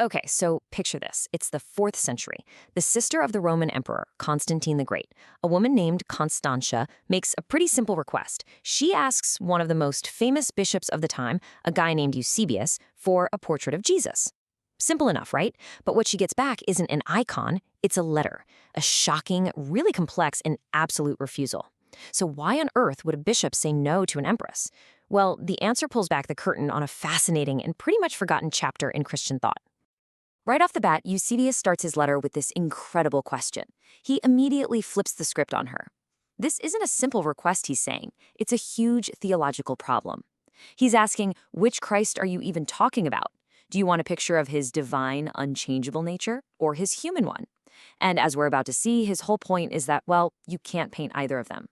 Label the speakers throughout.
Speaker 1: Okay, so picture this. It's the 4th century. The sister of the Roman emperor, Constantine the Great, a woman named Constantia, makes a pretty simple request. She asks one of the most famous bishops of the time, a guy named Eusebius, for a portrait of Jesus. Simple enough, right? But what she gets back isn't an icon, it's a letter. A shocking, really complex, and absolute refusal. So why on earth would a bishop say no to an empress? Well, the answer pulls back the curtain on a fascinating and pretty much forgotten chapter in Christian thought. Right off the bat, Eusebius starts his letter with this incredible question. He immediately flips the script on her. This isn't a simple request, he's saying. It's a huge theological problem. He's asking, which Christ are you even talking about? Do you want a picture of his divine, unchangeable nature or his human one? And as we're about to see, his whole point is that, well, you can't paint either of them.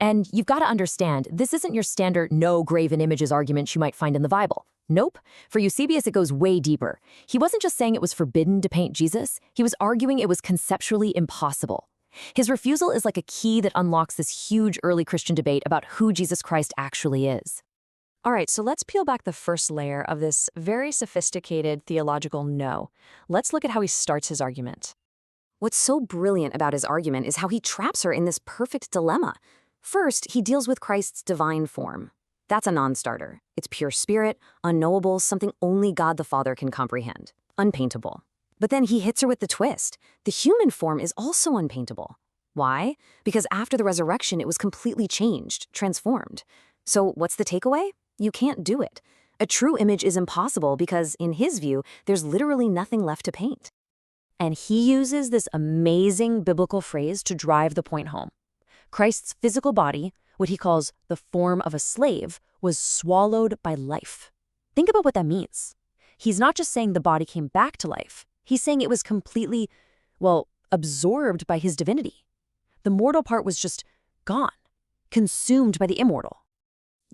Speaker 1: And you've got to understand, this isn't your standard no graven images argument you might find in the Bible. Nope. For Eusebius, it goes way deeper. He wasn't just saying it was forbidden to paint Jesus, he was arguing it was conceptually impossible. His refusal is like a key that unlocks this huge early Christian debate about who Jesus Christ actually is. All right, so let's peel back the first layer of this very sophisticated theological no. Let's look at how he starts his argument. What's so brilliant about his argument is how he traps her in this perfect dilemma. First, he deals with Christ's divine form. That's a non-starter. It's pure spirit, unknowable, something only God the Father can comprehend. Unpaintable. But then he hits her with the twist. The human form is also unpaintable. Why? Because after the resurrection, it was completely changed, transformed. So what's the takeaway? You can't do it. A true image is impossible because, in his view, there's literally nothing left to paint. And he uses this amazing biblical phrase to drive the point home. Christ's physical body, what he calls the form of a slave, was swallowed by life. Think about what that means. He's not just saying the body came back to life. He's saying it was completely, absorbed by his divinity. The mortal part was just gone, consumed by the immortal.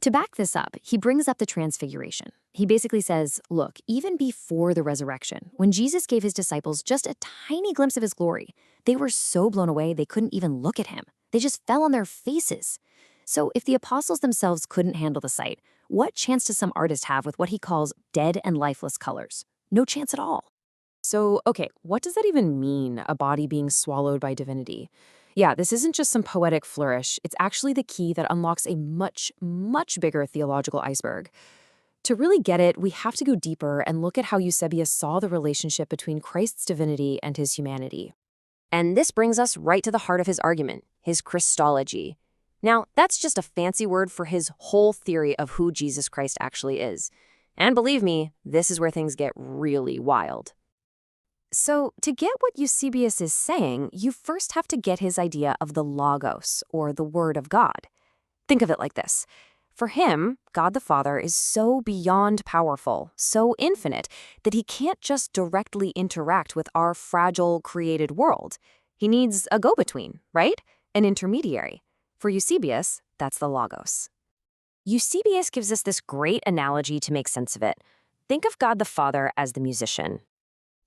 Speaker 1: To back this up, he brings up the transfiguration. He basically says, look, even before the resurrection, when Jesus gave his disciples just a tiny glimpse of his glory, they were so blown away they couldn't even look at him. They just fell on their faces. So if the apostles themselves couldn't handle the sight, what chance does some artist have with what he calls dead and lifeless colors? No chance at all. So, okay, what does that even mean, a body being swallowed by divinity? Yeah, this isn't just some poetic flourish. It's actually the key that unlocks a much, much bigger theological iceberg. To really get it, we have to go deeper and look at how Eusebius saw the relationship between Christ's divinity and his humanity. And this brings us right to the heart of his argument, his Christology. Now, that's just a fancy word for his whole theory of who Jesus Christ actually is. And believe me, this is where things get really wild. So, to get what Eusebius is saying, you first have to get his idea of the Logos, or the Word of God. Think of it like this. For him, God the Father is so beyond powerful, so infinite, that he can't just directly interact with our fragile, created world. He needs a go-between, right? An intermediary. For Eusebius, that's the Logos. Eusebius gives us this great analogy to make sense of it. Think of God the Father as the musician.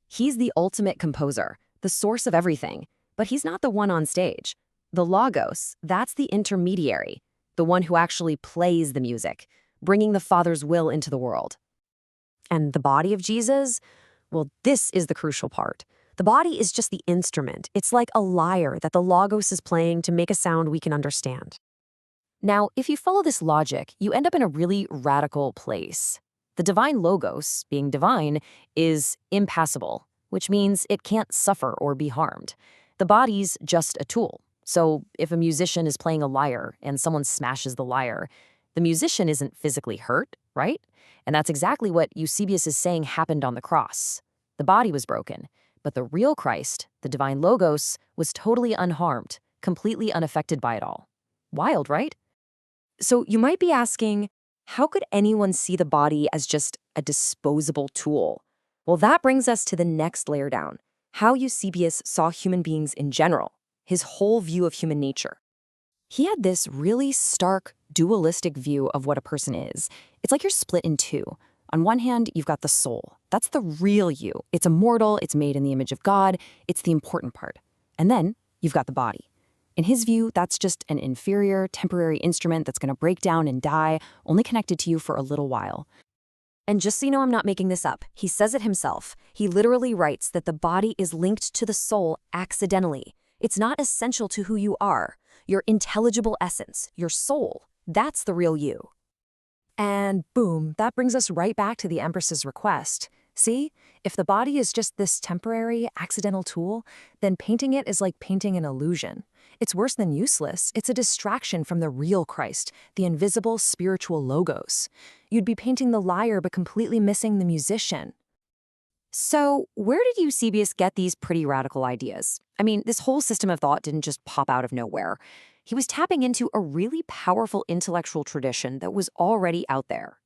Speaker 1: He's the ultimate composer, the source of everything, but he's not the one on stage. The Logos, that's the intermediary, the one who actually plays the music, bringing the Father's will into the world. And the body of Jesus? Well, this is the crucial part. The body is just the instrument. It's like a lyre that the Logos is playing to make a sound we can understand. Now, if you follow this logic, you end up in a really radical place. The divine Logos, being divine, is impassible, which means it can't suffer or be harmed. The body's just a tool. So if a musician is playing a lyre and someone smashes the lyre, the musician isn't physically hurt, right? And that's exactly what Eusebius is saying happened on the cross. The body was broken, but the real Christ, the divine Logos, was totally unharmed, completely unaffected by it all. Wild, right? So you might be asking, how could anyone see the body as just a disposable tool? Well, that brings us to the next layer down, how Eusebius saw human beings in general, his whole view of human nature. He had this really stark, dualistic view of what a person is. It's like you're split in two. On one hand, you've got the soul. That's the real you. It's immortal, it's made in the image of God, it's the important part. And then you've got the body. In his view, that's just an inferior, temporary instrument that's going to break down and die, only connected to you for a little while. And just so you know, I'm not making this up. He says it himself. He literally writes that the body is linked to the soul accidentally. It's not essential to who you are. Your intelligible essence, your soul, that's the real you. And boom, that brings us right back to the Empress's request. See, if the body is just this temporary, accidental tool, then painting it is like painting an illusion. It's worse than useless. It's a distraction from the real Christ, the invisible spiritual logos. You'd be painting the lyre but completely missing the musician. So, where did Eusebius get these pretty radical ideas? I mean, this whole system of thought didn't just pop out of nowhere. He was tapping into a really powerful intellectual tradition that was already out there.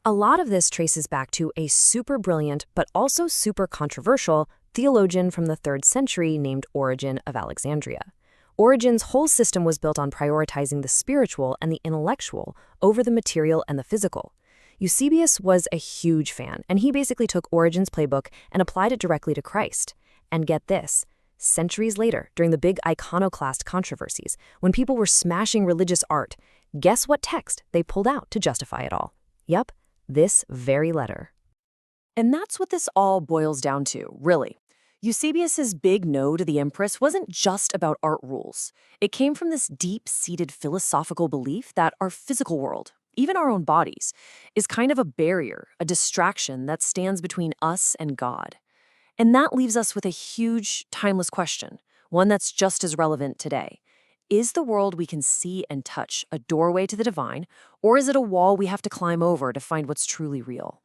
Speaker 1: A lot of this traces back to a super brilliant, but also super controversial, theologian from the 3rd century named Origen of Alexandria. Origen's whole system was built on prioritizing the spiritual and the intellectual over the material and the physical. Eusebius was a huge fan, and he basically took Origen's playbook and applied it directly to Christ. And get this, centuries later, during the big iconoclast controversies, when people were smashing religious art, guess what text they pulled out to justify it all? Yep, this very letter. And that's what this all boils down to, really. Eusebius's big no to the Empress wasn't just about art rules. It came from this deep-seated philosophical belief that our physical world, even our own bodies, is kind of a barrier, a distraction that stands between us and God. And that leaves us with a huge, timeless question, one that's just as relevant today. Is the world we can see and touch a doorway to the divine, or is it a wall we have to climb over to find what's truly real?